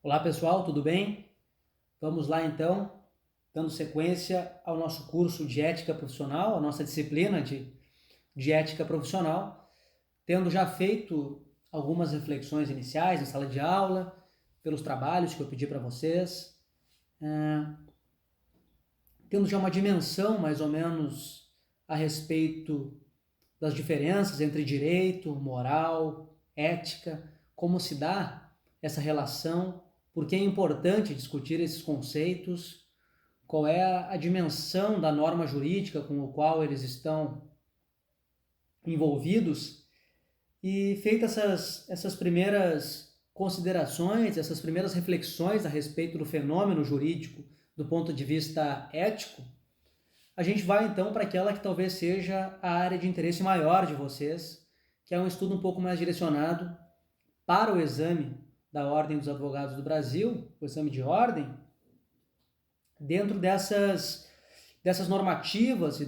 Olá pessoal, tudo bem? Vamos lá então, dando sequência ao nosso curso de ética profissional, a nossa disciplina de ética profissional, tendo já feito algumas reflexões iniciais em sala de aula, pelos trabalhos que eu pedi para vocês, tendo já uma dimensão mais ou menos a respeito das diferenças entre direito, moral, ética, como se dá essa relação, por que é importante discutir esses conceitos, qual é a dimensão da norma jurídica com a qual eles estão envolvidos. E feitas essas primeiras considerações, essas primeiras reflexões a respeito do fenômeno jurídico do ponto de vista ético, a gente vai então para aquela que talvez seja a área de interesse maior de vocês, que é um estudo um pouco mais direcionado para o exame da Ordem dos Advogados do Brasil, o exame de ordem, dentro dessas normativas e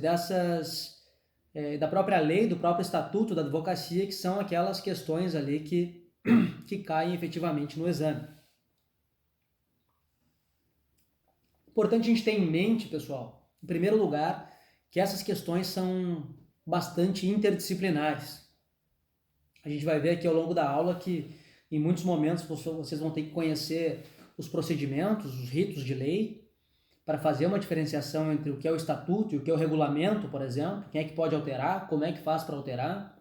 da própria lei, do próprio estatuto da advocacia, que são aquelas questões ali que caem efetivamente no exame. Importante a gente ter em mente, pessoal, em primeiro lugar, que essas questões são bastante interdisciplinares. A gente vai ver aqui ao longo da aula que em muitos momentos vocês vão ter que conhecer os procedimentos, os ritos de lei, para fazer uma diferenciação entre o que é o estatuto e o que é o regulamento, por exemplo, quem é que pode alterar, como é que faz para alterar.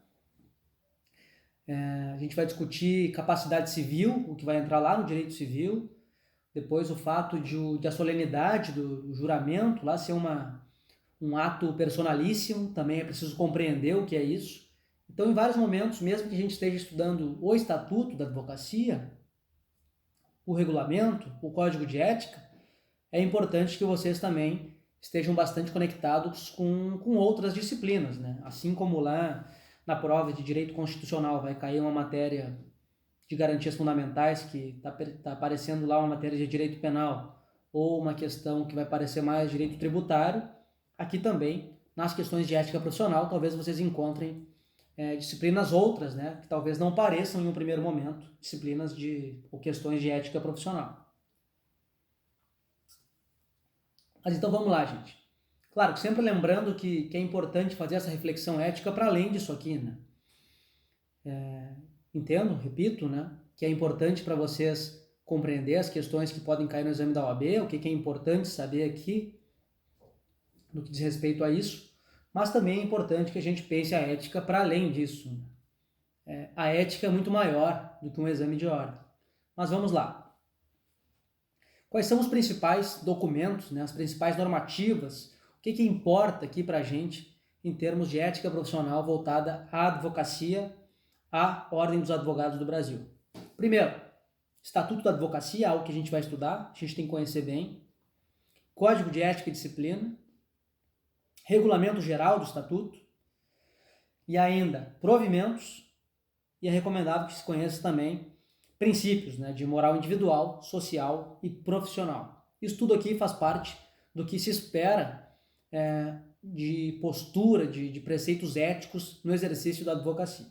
A gente vai discutir capacidade civil, o que vai entrar lá no direito civil, depois o fato de a solenidade do juramento lá ser um ato personalíssimo, também é preciso compreender o que é isso. Então, em vários momentos, mesmo que a gente esteja estudando o estatuto da advocacia, o regulamento, o código de ética, é importante que vocês também estejam bastante conectados com outras disciplinas, né? Assim como lá na prova de direito constitucional vai cair uma matéria de garantias fundamentais que está aparecendo lá uma matéria de direito penal ou uma questão que vai parecer mais direito tributário, aqui também, nas questões de ética profissional, talvez vocês encontrem disciplinas outras, né, que talvez não pareçam em um primeiro momento disciplinas ou questões de ética profissional. Mas então vamos lá, gente. Claro, sempre lembrando que é importante fazer essa reflexão ética para além disso aqui, né? Entendo, repito, né, que é importante para vocês compreender as questões que podem cair no exame da OAB, o que é importante saber aqui no que diz respeito a isso, mas também é importante que a gente pense a ética para além disso. A ética é muito maior do que um exame de ordem. Mas vamos lá. Quais são os principais documentos, né, as principais normativas, o que importa aqui para a gente em termos de ética profissional voltada à advocacia, à Ordem dos Advogados do Brasil? Primeiro, Estatuto da Advocacia, algo que a gente vai estudar, a gente tem que conhecer bem. Código de Ética e Disciplina, Regulamento Geral do Estatuto, e ainda provimentos, e é recomendável que se conheça também princípios, né, de moral individual, social e profissional. Isso tudo aqui faz parte do que se espera de postura, de preceitos éticos no exercício da advocacia.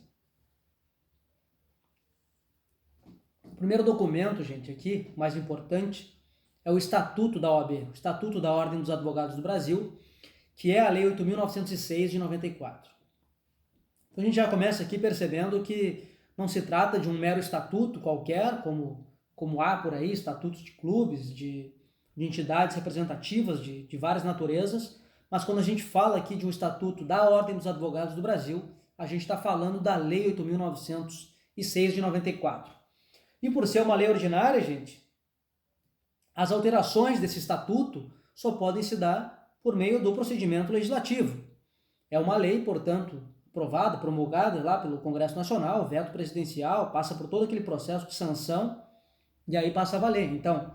O primeiro documento, gente, aqui, mais importante, é o Estatuto da OAB, o Estatuto da Ordem dos Advogados do Brasil, que é a Lei 8.906 de 94. Então a gente já começa aqui percebendo que não se trata de um mero estatuto qualquer, como há por aí, estatutos de clubes, de entidades representativas de várias naturezas, mas quando a gente fala aqui de um estatuto da Ordem dos Advogados do Brasil, a gente está falando da Lei 8.906 de 94. E por ser uma lei ordinária, gente, as alterações desse estatuto só podem se dar por meio do procedimento legislativo. É uma lei, portanto, aprovada, promulgada lá pelo Congresso Nacional, veto presidencial, passa por todo aquele processo de sanção e aí passa a valer. Então,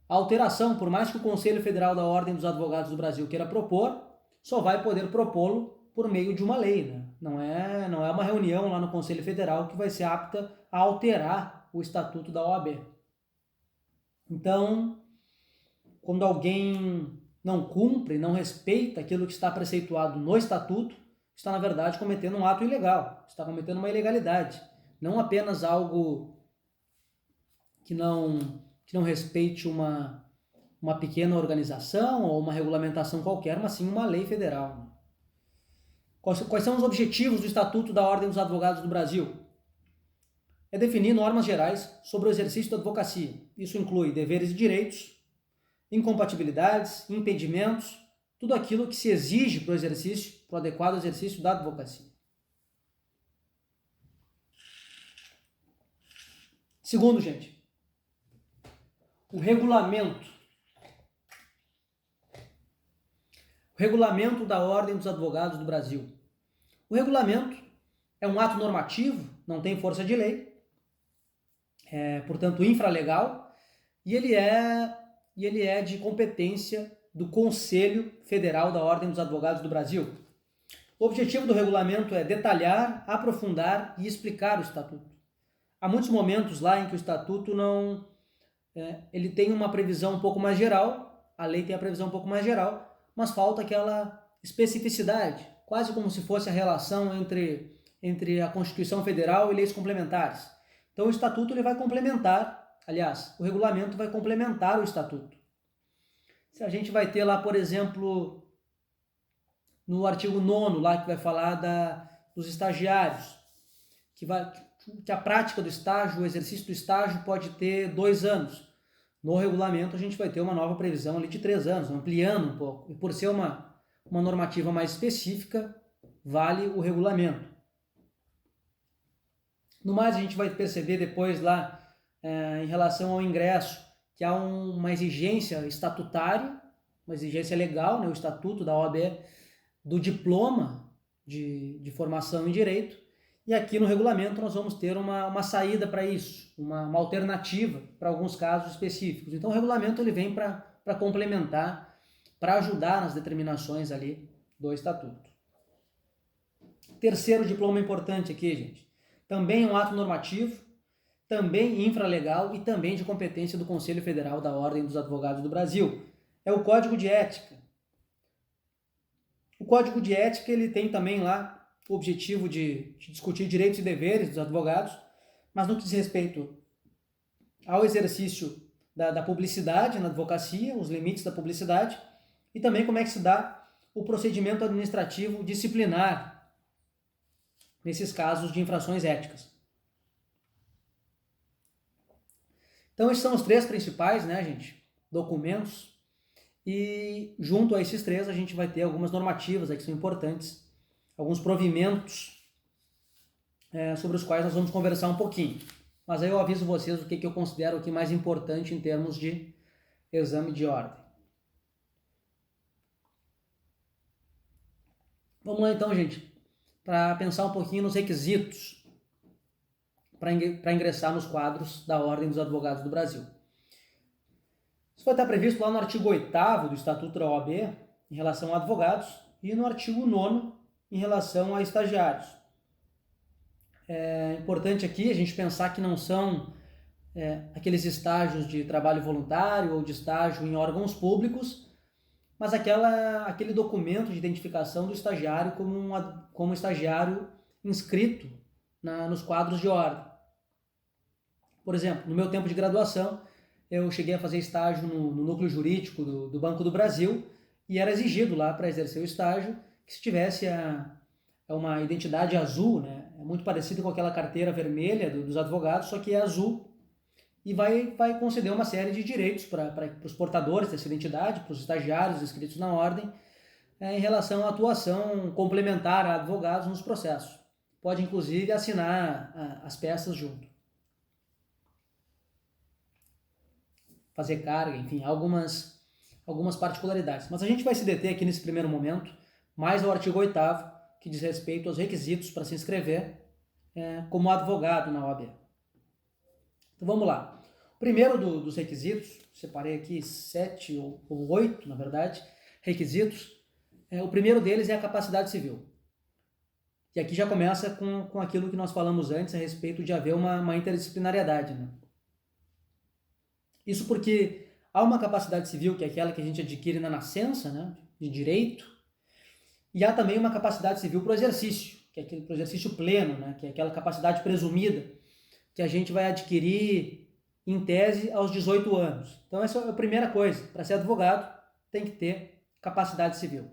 a alteração, por mais que o Conselho Federal da Ordem dos Advogados do Brasil queira propor, só vai poder propô-lo por meio de uma lei, né? Não é uma reunião lá no Conselho Federal que vai ser apta a alterar o Estatuto da OAB. Então, quando alguém não cumpre, não respeita aquilo que está preceituado no Estatuto, está, na verdade, cometendo um ato ilegal, está cometendo uma ilegalidade. Não apenas algo que que não respeite uma pequena organização ou uma regulamentação qualquer, mas sim uma lei federal. Quais são os objetivos do Estatuto da Ordem dos Advogados do Brasil? É definir normas gerais sobre o exercício da advocacia. Isso inclui deveres e direitos, incompatibilidades, impedimentos, tudo aquilo que se exige para o adequado exercício da advocacia. Segundo, gente, o regulamento. O regulamento da Ordem dos Advogados do Brasil. O regulamento é um ato normativo, não tem força de lei, é, portanto, infralegal, e ele é de competência do Conselho Federal da Ordem dos Advogados do Brasil. O objetivo do regulamento é detalhar, aprofundar e explicar o Estatuto. Há muitos momentos lá em que o Estatuto ele tem uma previsão um pouco mais geral, a lei tem a previsão um pouco mais geral, mas falta aquela especificidade, quase como se fosse a relação entre a Constituição Federal e leis complementares. Então o Estatuto ele vai complementar, aliás, o regulamento vai complementar o Estatuto. Se a gente vai ter lá, por exemplo, no artigo 9º, lá que vai falar dos estagiários, que a prática do estágio, o exercício do estágio pode ter 2 anos. No regulamento a gente vai ter uma nova previsão ali de 3 anos, ampliando um pouco. E por ser uma normativa mais específica, vale o regulamento. No mais, a gente vai perceber depois lá, em relação ao ingresso, que há uma exigência estatutária, uma exigência legal, né, o Estatuto da OAB, do diploma de formação em Direito, e aqui no regulamento nós vamos ter uma saída para isso, uma alternativa para alguns casos específicos. Então o regulamento ele vem para complementar, para ajudar nas determinações ali do Estatuto. Terceiro diploma importante aqui, gente. Também é um ato normativo, também infralegal e também de competência do Conselho Federal da Ordem dos Advogados do Brasil. É o Código de Ética. O Código de Ética ele tem também lá o objetivo de discutir direitos e deveres dos advogados, mas no que diz respeito ao exercício da publicidade na advocacia, os limites da publicidade, e também como é que se dá o procedimento administrativo disciplinar nesses casos de infrações éticas. Então esses são os 3 principais, né, gente, documentos, e junto a esses 3 a gente vai ter algumas normativas aí que são importantes, alguns provimentos sobre os quais nós vamos conversar um pouquinho. Mas aí eu aviso vocês o que eu considero aqui mais importante em termos de exame de ordem. Vamos lá então, gente, para pensar um pouquinho nos requisitos para ingressar nos quadros da Ordem dos Advogados do Brasil. Isso vai estar previsto lá no artigo 8º do Estatuto da OAB, em relação a advogados, e no artigo 9º, em relação a estagiários. É importante aqui a gente pensar que não são aqueles estágios de trabalho voluntário ou de estágio em órgãos públicos, mas aquele documento de identificação do estagiário como estagiário inscrito nos quadros de ordem. Por exemplo, no meu tempo de graduação, eu cheguei a fazer estágio no núcleo jurídico do Banco do Brasil e era exigido lá para exercer o estágio que se tivesse uma identidade azul, né? É muito parecido com aquela carteira vermelha dos advogados, só que é azul e vai conceder uma série de direitos para os portadores dessa identidade, para os estagiários inscritos na ordem, em relação à atuação complementar a advogados nos processos. Pode, inclusive, assinar as peças junto. Fazer carga, enfim, algumas particularidades. Mas a gente vai se deter aqui nesse primeiro momento, mais ao artigo 8º, que diz respeito aos requisitos para se inscrever como advogado na OAB. Então vamos lá. O primeiro dos requisitos, separei aqui 7 ou 8, na verdade, requisitos. O primeiro deles é a capacidade civil. E aqui já começa com aquilo que nós falamos antes a respeito de haver uma interdisciplinariedade, né? Isso porque há uma capacidade civil, que é aquela que a gente adquire na nascença, né, de direito, e há também uma capacidade civil para o exercício, que é aquele pro exercício pleno, né, que é aquela capacidade presumida que a gente vai adquirir em tese aos 18 anos. Então essa é a primeira coisa, para ser advogado tem que ter capacidade civil.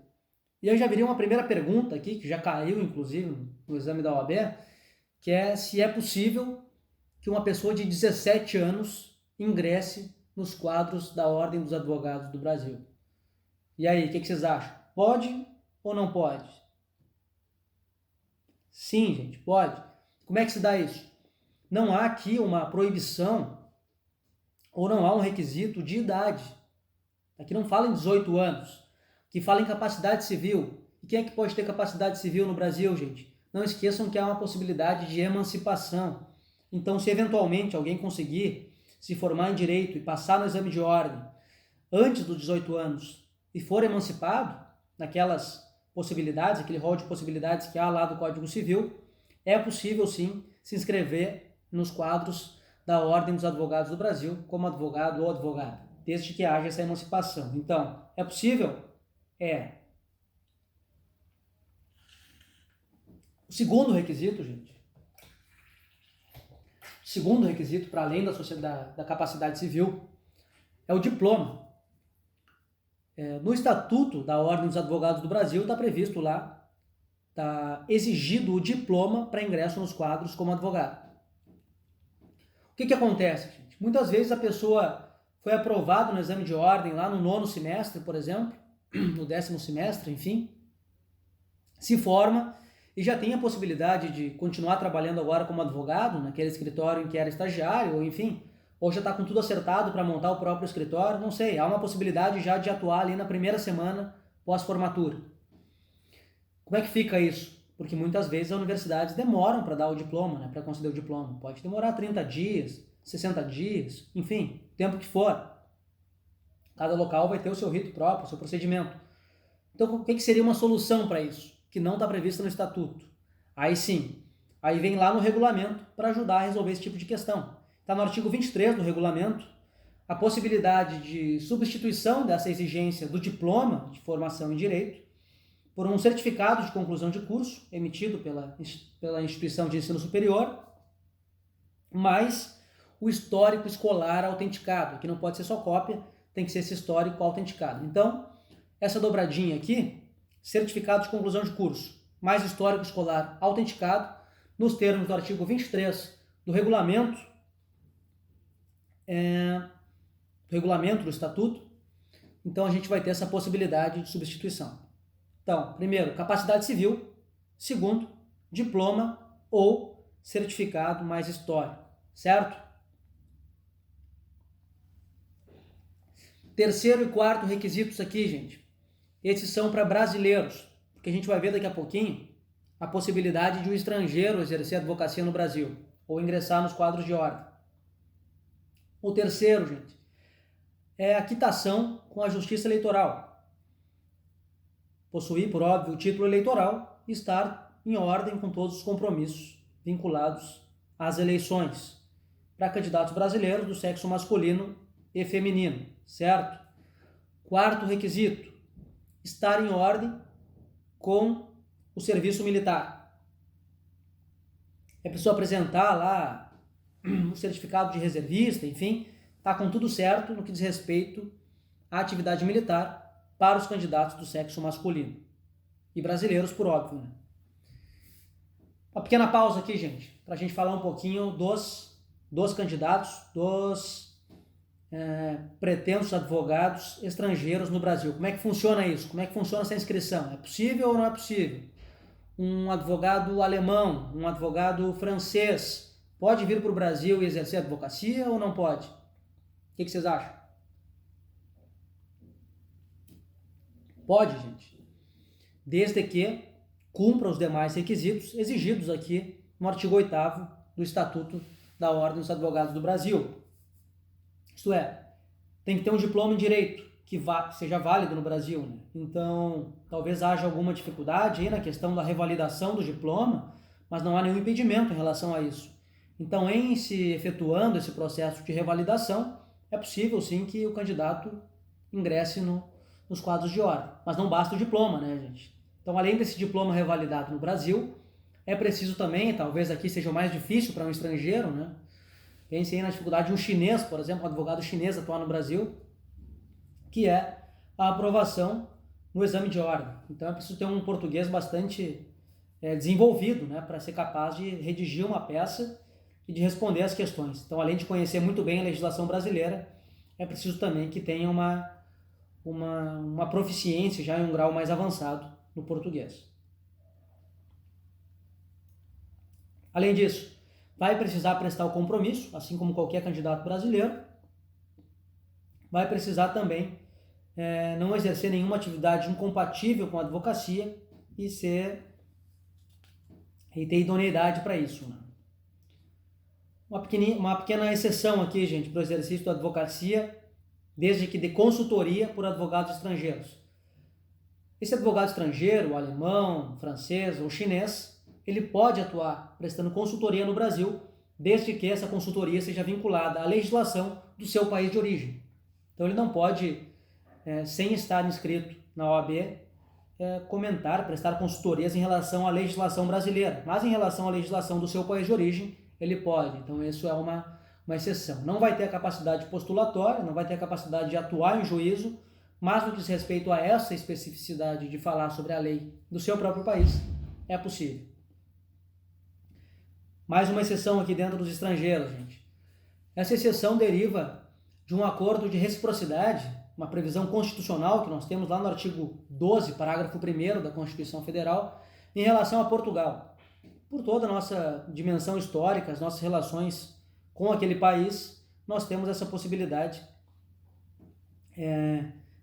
E aí já viria uma primeira pergunta aqui, que já caiu inclusive no exame da OAB, que é se é possível que uma pessoa de 17 anos ingresse nos quadros da Ordem dos Advogados do Brasil. E aí, o que vocês acham? Pode ou não pode? Sim, gente, pode. Como é que se dá isso? Não há aqui uma proibição ou não há um requisito de idade. Aqui não fala em 18 anos, que fala em capacidade civil. E quem é que pode ter capacidade civil no Brasil, gente? Não esqueçam que há uma possibilidade de emancipação. Então, se eventualmente alguém conseguir se formar em direito e passar no exame de ordem antes dos 18 anos e for emancipado, naquelas possibilidades, aquele rol de possibilidades que há lá do Código Civil, é possível sim se inscrever nos quadros da Ordem dos Advogados do Brasil como advogado ou advogada, desde que haja essa emancipação. Então, é possível? É. O segundo requisito, gente, para além da capacidade civil, é o diploma. No Estatuto da Ordem dos Advogados do Brasil está previsto lá, está exigido o diploma para ingresso nos quadros como advogado. O que acontece, gente? Muitas vezes a pessoa foi aprovada no exame de ordem lá no 9º semestre, por exemplo, no 10º semestre, enfim, se forma e já tem a possibilidade de continuar trabalhando agora como advogado, naquele escritório em que era estagiário, ou enfim, ou já está com tudo acertado para montar o próprio escritório, não sei, há uma possibilidade já de atuar ali na primeira semana pós-formatura. Como é que fica isso? Porque muitas vezes as universidades demoram para dar o diploma, né, para conceder o diploma. Pode demorar 30 dias, 60 dias, enfim, o tempo que for. Cada local vai ter o seu rito próprio, o seu procedimento. Então, o que seria uma solução para isso? Que não está prevista no Estatuto. Aí sim, aí vem lá no regulamento para ajudar a resolver esse tipo de questão. Está no artigo 23 do regulamento a possibilidade de substituição dessa exigência do diploma de formação em direito por um certificado de conclusão de curso emitido pela instituição de ensino superior, mais o histórico escolar autenticado, que não pode ser só cópia, tem que ser esse histórico autenticado. Então, essa dobradinha aqui, certificado de conclusão de curso, mais histórico escolar autenticado, nos termos do artigo 23 do regulamento do Estatuto, então a gente vai ter essa possibilidade de substituição. Então, primeiro, capacidade civil. Segundo, diploma ou certificado mais histórico, certo? Terceiro e quarto requisitos aqui, gente. Esses são para brasileiros, porque a gente vai ver daqui a pouquinho a possibilidade de um estrangeiro exercer advocacia no Brasil ou ingressar nos quadros de ordem. O terceiro, gente, é a quitação com a Justiça Eleitoral. Possuir, por óbvio, o título eleitoral e estar em ordem com todos os compromissos vinculados às eleições para candidatos brasileiros do sexo masculino e feminino, certo? Quarto requisito, estar em ordem com o serviço militar. É preciso apresentar lá o certificado de reservista, enfim, está com tudo certo no que diz respeito à atividade militar para os candidatos do sexo masculino. E brasileiros, por óbvio, né? Uma pequena pausa aqui, gente, para a gente falar um pouquinho dos candidatos, dos pretensos advogados estrangeiros no Brasil. Como é que funciona isso? Como é que funciona essa inscrição? É possível ou não é possível? Um advogado alemão, um advogado francês, pode vir para o Brasil e exercer advocacia ou não pode? O que vocês acham? Pode, gente. Desde que cumpra os demais requisitos exigidos aqui no artigo 8º do Estatuto da Ordem dos Advogados do Brasil. Isto é, tem que ter um diploma em direito que seja válido no Brasil, né? Então, talvez haja alguma dificuldade aí na questão da revalidação do diploma, mas não há nenhum impedimento em relação a isso. Então, em se efetuando esse processo de revalidação, é possível sim que o candidato ingresse nos quadros de ordem. Mas não basta o diploma, né, gente? Então, além desse diploma revalidado no Brasil, é preciso também, talvez aqui seja o mais difícil para um estrangeiro, né, Pense aí na dificuldade de um chinês, por exemplo, um advogado chinês atuar no Brasil, que é a aprovação no exame de ordem. Então é preciso ter um português bastante desenvolvido, né, para ser capaz de redigir uma peça e de responder às questões. Então, além de conhecer muito bem a legislação brasileira, é preciso também que tenha uma proficiência já em um grau mais avançado no português. Além disso, vai precisar prestar o compromisso, assim como qualquer candidato brasileiro. Vai precisar também não exercer nenhuma atividade incompatível com a advocacia e ter idoneidade para isso, né? Uma pequena exceção aqui, gente, para o exercício da advocacia, desde que de consultoria por advogados estrangeiros. Esse advogado estrangeiro, alemão, francês ou chinês, ele pode atuar prestando consultoria no Brasil, desde que essa consultoria seja vinculada à legislação do seu país de origem. Então ele não pode, sem estar inscrito na OAB, comentar, prestar consultorias em relação à legislação brasileira, mas em relação à legislação do seu país de origem, ele pode. Então isso é uma exceção. Não vai ter a capacidade postulatória, não vai ter a capacidade de atuar em juízo, mas no que diz respeito a essa especificidade de falar sobre a lei do seu próprio país, é possível. Mais uma exceção aqui dentro dos estrangeiros, gente. Essa exceção deriva de um acordo de reciprocidade, uma previsão constitucional que nós temos lá no artigo 12, parágrafo 1º da Constituição Federal, em relação a Portugal. Por toda a nossa dimensão histórica, as nossas relações com aquele país, nós temos essa possibilidade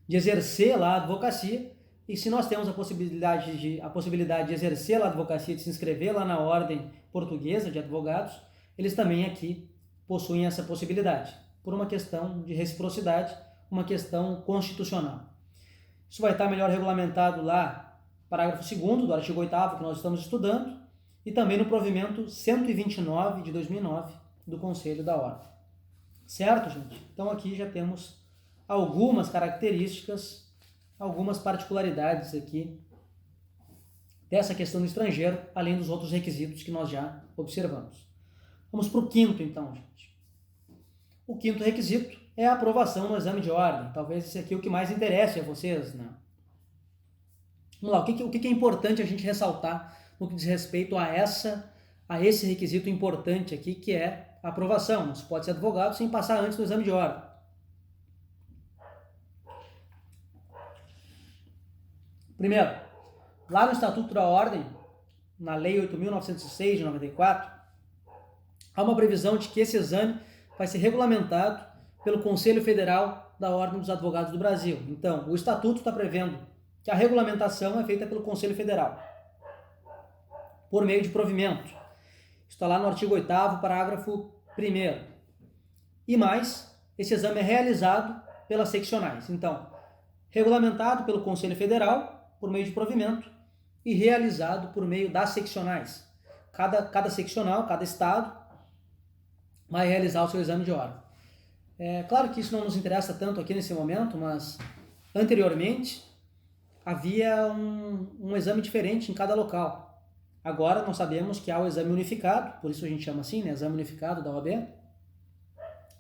de exercer lá a advocacia, e se nós temos a possibilidade de exercer lá a advocacia, de se inscrever lá na Ordem Portuguesa de Advogados, eles também aqui possuem essa possibilidade, por uma questão de reciprocidade, uma questão constitucional. Isso vai estar melhor regulamentado lá, parágrafo 2º do artigo 8º que nós estamos estudando, e também no provimento 129 de 2009 do Conselho da Ordem. Certo, gente? Então aqui já temos algumas características, algumas particularidades aqui dessa questão do estrangeiro, além dos outros requisitos que nós já observamos. Vamos para o quinto, então, gente. O quinto requisito é a aprovação no exame de ordem. Talvez esse aqui é o que mais interesse a vocês, né? Vamos lá, o que é importante a gente ressaltar no que diz respeito a esse requisito importante aqui, que é a aprovação. Não se pode ser advogado sem passar antes do exame de ordem. Primeiro, lá no Estatuto da Ordem, na Lei 8.906 de 94, há uma previsão de que esse exame vai ser regulamentado pelo Conselho Federal da Ordem dos Advogados do Brasil. Então, o Estatuto está prevendo que a regulamentação é feita pelo Conselho Federal, por meio de provimento. Está lá no artigo 8º, parágrafo 1º. E mais, esse exame é realizado pelas seccionais. Então, regulamentado pelo Conselho Federal, por meio de provimento, e realizado por meio das seccionais. Cada seccional, cada estado, vai realizar o seu exame de ordem. É claro que isso não nos interessa tanto aqui nesse momento, mas anteriormente havia um exame diferente em cada local. Agora nós sabemos que há o exame unificado, por isso a gente chama assim, né, exame unificado da OAB,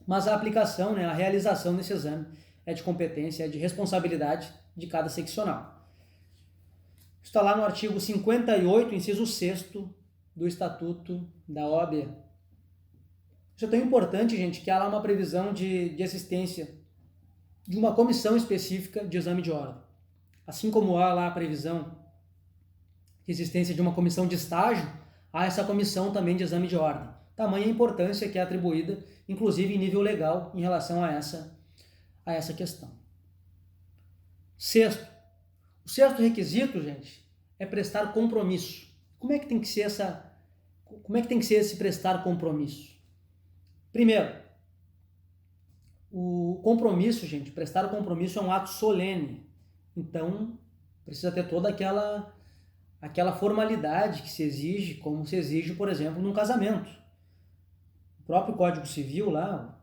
mas a aplicação, né, a realização desse exame é de competência, é de responsabilidade de cada seccional. Está lá no artigo 58, inciso 6º do Estatuto da OAB. Isso é tão importante, gente, que há lá uma previsão de existência de uma comissão específica de exame de ordem. Assim como há lá a previsão de existência de uma comissão de estágio, há essa comissão também de exame de ordem. Tamanha a importância que é atribuída, inclusive em nível legal, em relação a essa questão. Sexto. O sexto requisito, gente, é prestar compromisso. Como é que tem que ser esse prestar compromisso? Primeiro, o compromisso, gente, prestar o compromisso é um ato solene. Então, precisa ter toda aquela formalidade que se exige, como se exige, por exemplo, num casamento. O próprio Código Civil lá,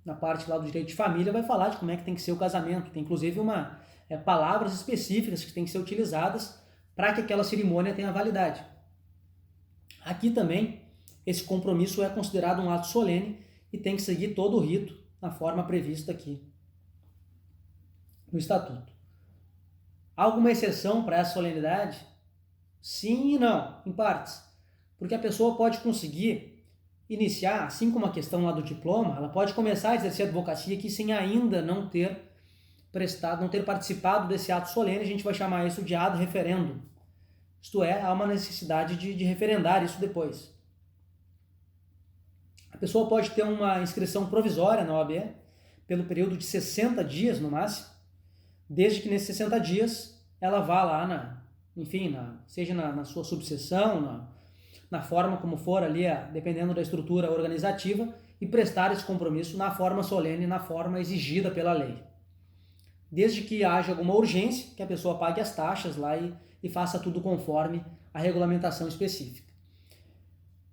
na parte lá do direito de família, vai falar de como é que tem que ser o casamento. Tem inclusive palavras específicas que têm que ser utilizadas para que aquela cerimônia tenha validade. Aqui também esse compromisso é considerado um ato solene e tem que seguir todo o rito na forma prevista aqui no Estatuto. Há alguma exceção para essa solenidade? Sim e não, em partes. Porque a pessoa pode conseguir iniciar, assim como a questão lá do diploma, ela pode começar a exercer a advocacia aqui sem ainda não ter participado desse ato solene. A gente vai chamar isso de ad referendum. Isto é, há uma necessidade de referendar isso depois. A pessoa pode ter uma inscrição provisória na OAB pelo período de 60 dias no máximo, desde que nesses 60 dias ela vá lá, seja na sua subseção, na forma como for ali, dependendo da estrutura organizativa, e prestar esse compromisso na forma solene, na forma exigida pela lei. Desde que haja alguma urgência, que a pessoa pague as taxas lá e faça tudo conforme a regulamentação específica.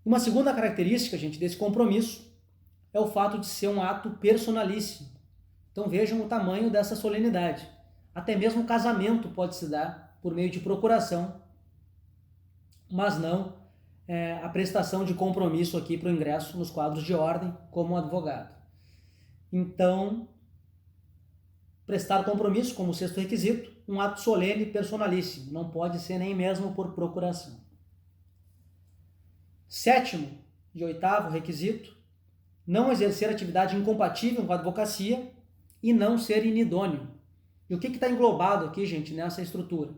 Uma segunda característica, gente, desse compromisso é o fato de ser um ato personalíssimo. Então vejam o tamanho dessa solenidade. Até mesmo o casamento pode se dar por meio de procuração, mas não a prestação de compromisso aqui para o ingresso nos quadros de ordem como advogado. Então, prestar compromisso como sexto requisito, um ato solene e personalíssimo, não pode ser nem mesmo por procuração. Sétimo e oitavo requisito, não exercer atividade incompatível com a advocacia e não ser inidôneo. E o que está englobado aqui, gente, nessa estrutura?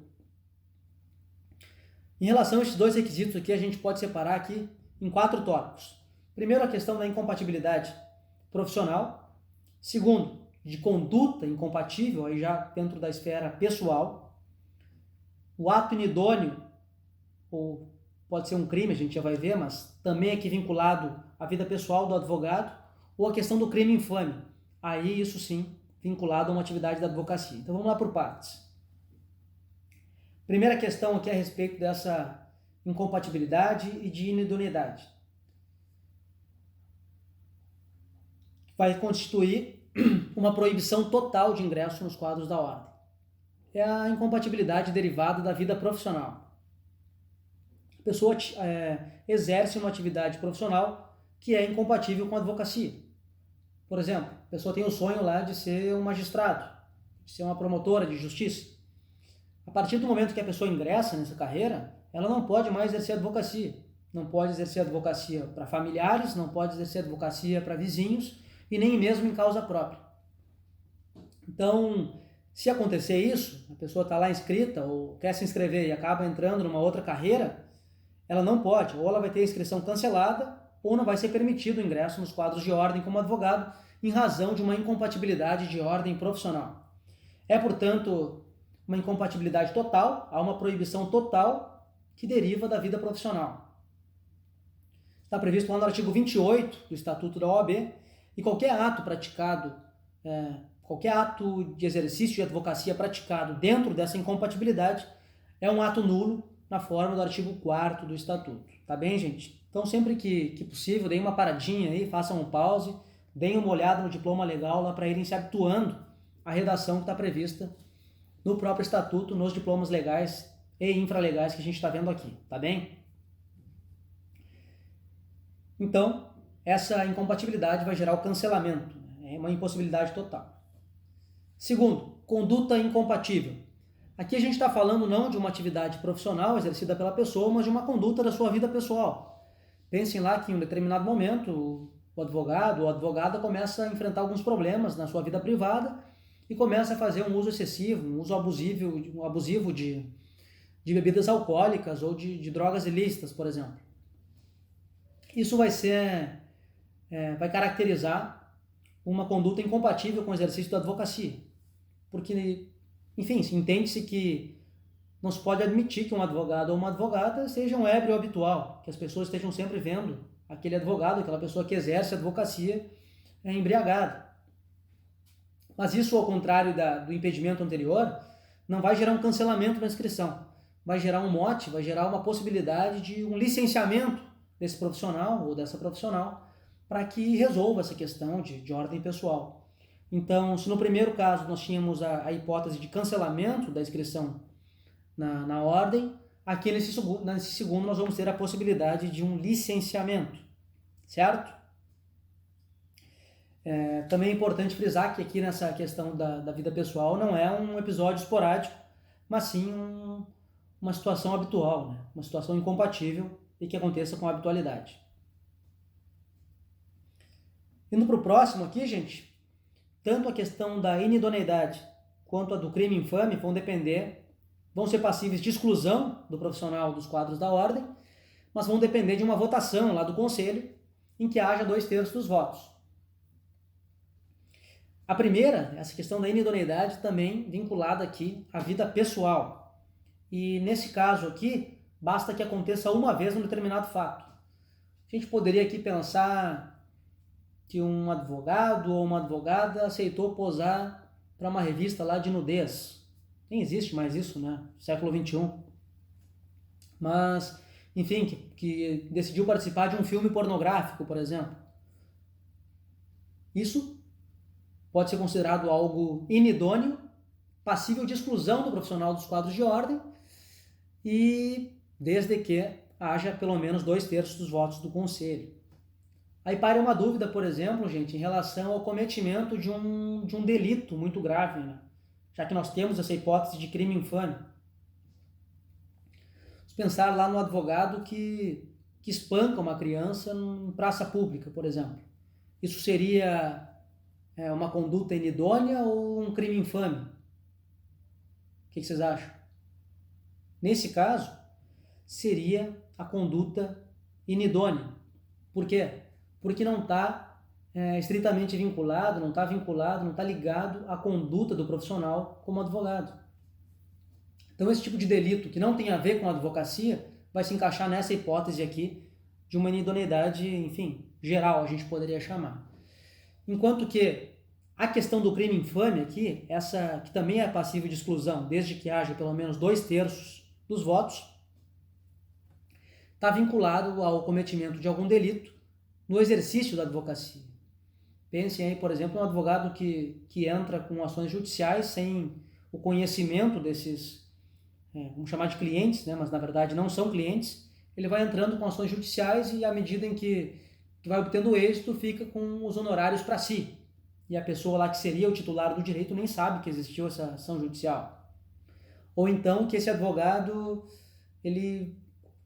Em relação a esses dois requisitos aqui, a gente pode separar aqui em 4 tópicos. Primeiro, a questão da incompatibilidade profissional. Segundo, de conduta incompatível, aí já dentro da esfera pessoal. O ato inidôneo, ou pode ser um crime, a gente já vai ver, mas também aqui vinculado à vida pessoal do advogado, ou a questão do crime infame. Aí, isso sim, vinculado a uma atividade da advocacia. Então vamos lá por partes. Primeira questão aqui a respeito dessa incompatibilidade e de inidoneidade. Vai constituir uma proibição total de ingresso nos quadros da ordem. É a incompatibilidade derivada da vida profissional. A pessoa exerce uma atividade profissional que é incompatível com a advocacia. Por exemplo, a pessoa tem o sonho lá de ser um magistrado, de ser uma promotora de justiça. A partir do momento que a pessoa ingressa nessa carreira, ela não pode mais exercer advocacia. Não pode exercer advocacia para familiares, não pode exercer advocacia para vizinhos e nem mesmo em causa própria. Então, se acontecer isso, a pessoa está lá inscrita ou quer se inscrever e acaba entrando numa outra carreira, ela não pode, ou ela vai ter a inscrição cancelada ou não vai ser permitido o ingresso nos quadros de ordem como advogado em razão de uma incompatibilidade de ordem profissional. É, portanto, uma incompatibilidade total, há uma proibição total que deriva da vida profissional. Está previsto lá no artigo 28 do Estatuto da OAB, e qualquer ato praticado, qualquer ato de exercício de advocacia praticado dentro dessa incompatibilidade é um ato nulo na forma do artigo 4º do Estatuto. Tá bem, gente? Então, sempre que possível, deem uma paradinha aí, façam um pause, deem uma olhada no diploma legal lá para irem se habituando à redação que está prevista no próprio Estatuto, nos diplomas legais e infralegais que a gente está vendo aqui, tá bem? Então, essa incompatibilidade vai gerar o cancelamento, é uma impossibilidade total. Segundo, conduta incompatível. Aqui a gente está falando não de uma atividade profissional exercida pela pessoa, mas de uma conduta da sua vida pessoal. Pensem lá que em um determinado momento o advogado ou a advogada começa a enfrentar alguns problemas na sua vida privada e começa a fazer um uso excessivo, um uso abusivo de bebidas alcoólicas ou de drogas ilícitas, por exemplo. Isso vai caracterizar uma conduta incompatível com o exercício da advocacia. Porque, enfim, entende-se que não se pode admitir que um advogado ou uma advogada seja um ébrio habitual, que as pessoas estejam sempre vendo aquele advogado, aquela pessoa que exerce a advocacia embriagada. Mas isso, ao contrário do impedimento anterior, não vai gerar um cancelamento da inscrição. Vai gerar um mote, vai gerar uma possibilidade de um licenciamento desse profissional ou dessa profissional para que resolva essa questão de ordem pessoal. Então, se no primeiro caso nós tínhamos a hipótese de cancelamento da inscrição na ordem, aqui nesse segundo nós vamos ter a possibilidade de um licenciamento, certo? Também é importante frisar que aqui nessa questão da vida pessoal não é um episódio esporádico, mas sim uma situação habitual, né? Uma situação incompatível e que aconteça com habitualidade. Indo para o próximo aqui, gente, tanto a questão da inidoneidade quanto a do crime infame vão ser passíveis de exclusão do profissional dos quadros da ordem, mas vão depender de uma votação lá do conselho em que haja 2/3 dos votos. A primeira, essa questão da inidoneidade, também vinculada aqui à vida pessoal. E nesse caso aqui, basta que aconteça uma vez um determinado fato. A gente poderia aqui pensar que um advogado ou uma advogada aceitou posar para uma revista lá de nudez. Nem existe mais isso, né? Século XXI. Mas, enfim, que decidiu participar de um filme pornográfico, por exemplo. Isso pode ser considerado algo inidôneo, passível de exclusão do profissional dos quadros de ordem, e desde que haja pelo menos 2/3 dos votos do conselho. Aí para uma dúvida, por exemplo, gente, em relação ao cometimento de um delito muito grave, né? Já que nós temos essa hipótese de crime infame. Vamos pensar lá no advogado que espanca uma criança em praça pública, por exemplo. Isso seria uma conduta inidônea ou um crime infame? O que vocês acham? Nesse caso, seria a conduta inidônea. Por quê? Porque não está estritamente vinculado, não está ligado à conduta do profissional como advogado. Então esse tipo de delito que não tem a ver com a advocacia vai se encaixar nessa hipótese aqui de uma inidoneidade, enfim, geral, a gente poderia chamar. Enquanto que a questão do crime infame aqui, essa que também é passível de exclusão, desde que haja pelo menos 2/3 dos votos, está vinculado ao cometimento de algum delito no exercício da advocacia. Pensem aí, por exemplo, um advogado que entra com ações judiciais sem o conhecimento desses, vamos chamar de clientes, né, mas na verdade não são clientes. Ele vai entrando com ações judiciais e à medida em que vai obtendo êxito, fica com os honorários para si. E a pessoa lá que seria o titular do direito nem sabe que existiu essa ação judicial. Ou então que esse advogado ele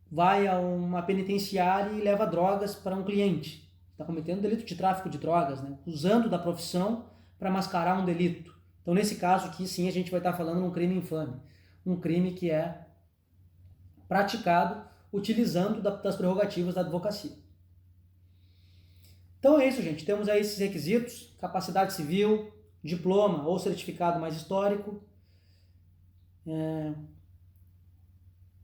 vai a uma penitenciária e leva drogas para um cliente. Está cometendo delito de tráfico de drogas, né? Usando da profissão para mascarar um delito. Então, nesse caso aqui, sim, a gente vai estar falando de um crime infame. Um crime que é praticado utilizando das prerrogativas da advocacia. Então é isso, gente. Temos aí esses requisitos: capacidade civil, diploma ou certificado mais histórico,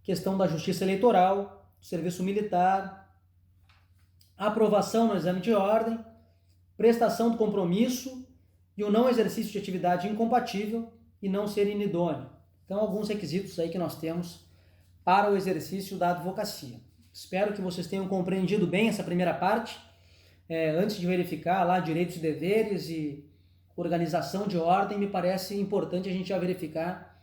questão da justiça eleitoral, serviço militar, aprovação no exame de ordem, prestação do compromisso e o não exercício de atividade incompatível e não ser inidôneo. Então, alguns requisitos aí que nós temos para o exercício da advocacia. Espero que vocês tenham compreendido bem essa primeira parte. Antes de verificar lá direitos e deveres e organização de ordem, me parece importante a gente já verificar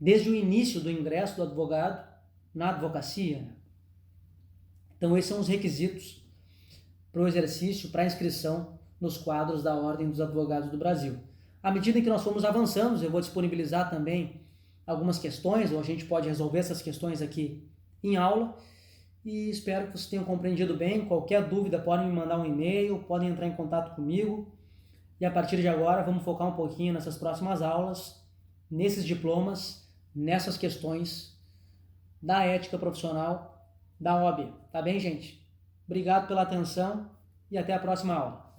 desde o início do ingresso do advogado na advocacia. Então esses são os requisitos para o exercício, para a inscrição nos quadros da Ordem dos Advogados do Brasil. À medida em que nós formos avançando, eu vou disponibilizar também algumas questões, ou a gente pode resolver essas questões aqui em aula, e espero que vocês tenham compreendido bem. Qualquer dúvida podem me mandar um e-mail, podem entrar em contato comigo, e a partir de agora vamos focar um pouquinho nessas próximas aulas, nesses diplomas, nessas questões da ética profissional da OAB. Tá bem, gente? Obrigado pela atenção e até a próxima aula.